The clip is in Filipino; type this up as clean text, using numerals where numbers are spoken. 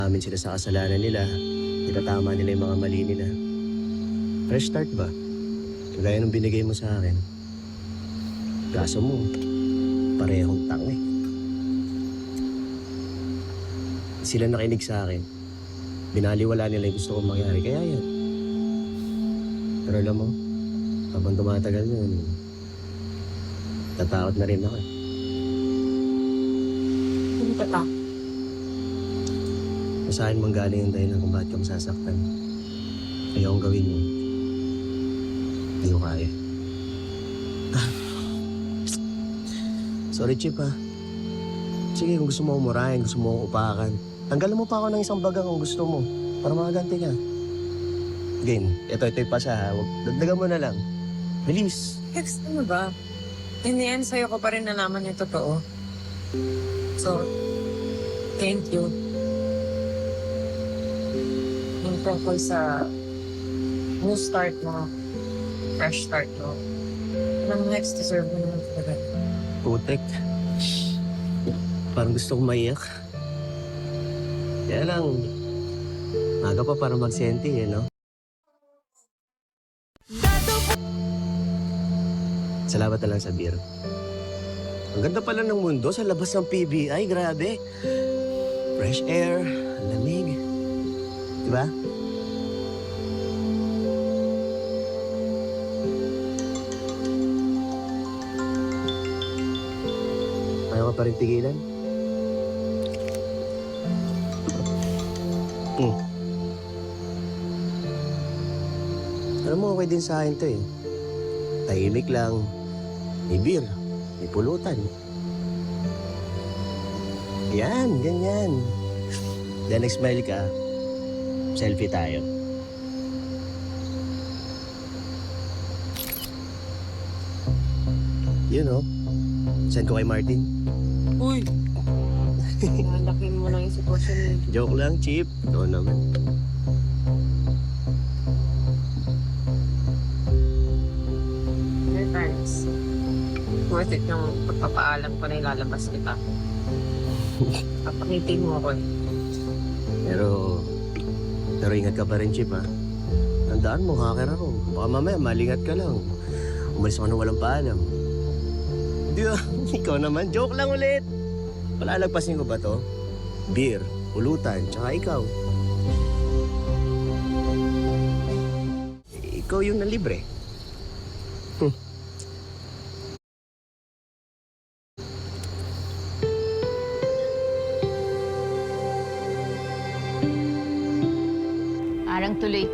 Amin sila sa kasalanan nila. Itatama nila yung mga mali nila. Fresh start ba? Kagaya nung binigay mo sa akin. Kaso mo, parehong tanga eh. Sila nakinig sa akin. Binaliwala nila yung gusto kong mangyari. Kaya yan. Pero alam mo, habang tumatagal yun, tatakot na rin ako eh. Hindi ka ta. Sa akin manggaling yung dahilan kung bakit ka masasaktan. Ayaw kong gawin mo. Hindi ko kaya. Sorry, Chip, ha. Sige, kung gusto mo umurahin, gusto mo upakan, tanggalan mo pa ako ng isang bagang kung gusto mo para makaganti ka. Game, ito yung pasa, ha. Dagdagan mo na lang. Release. Hex, ano ba? In the end, sa'yo ko pa rin nalaman yung totoo. So, thank you. Yung tungkol sa new start mo, fresh start mo. Anong next deserve mo naman talaga? Putek. Parang gusto kong maiyak. Kaya lang, maga pa para magsenti, no? Salamat na lang sa beer. Ang ganda pala ng mundo sa labas ng PBI, grabe. Fresh air, lamig. Diba? Ayaw ka pa rin tigilan? Alam mo, okay din sa akin to eh. Tahimik lang. May beer. May pulutan. Yan, ganyan. Then nag-smile ka. Selfie tayo. You know, send ko kay Martin. Uy! Nalakin mo lang yung sitwasyon mo. Joke lang, Chip. Oo naman. Your thanks. Worth it yung pagpapaalam ko na ilalabas kita. Papakitin mo ako eh. Pero ingat ka pa rin, Chip, ha? Tandaan mo, hacker ako. Baka mamaya, malingat ka lang. Umalis ako na walang paalam. Di ba? Ikaw naman, joke lang ulit. Palalagpasin ko ba to? Beer, pulutan, tsaka ikaw. Ikaw yung nalibre. Parang tuloy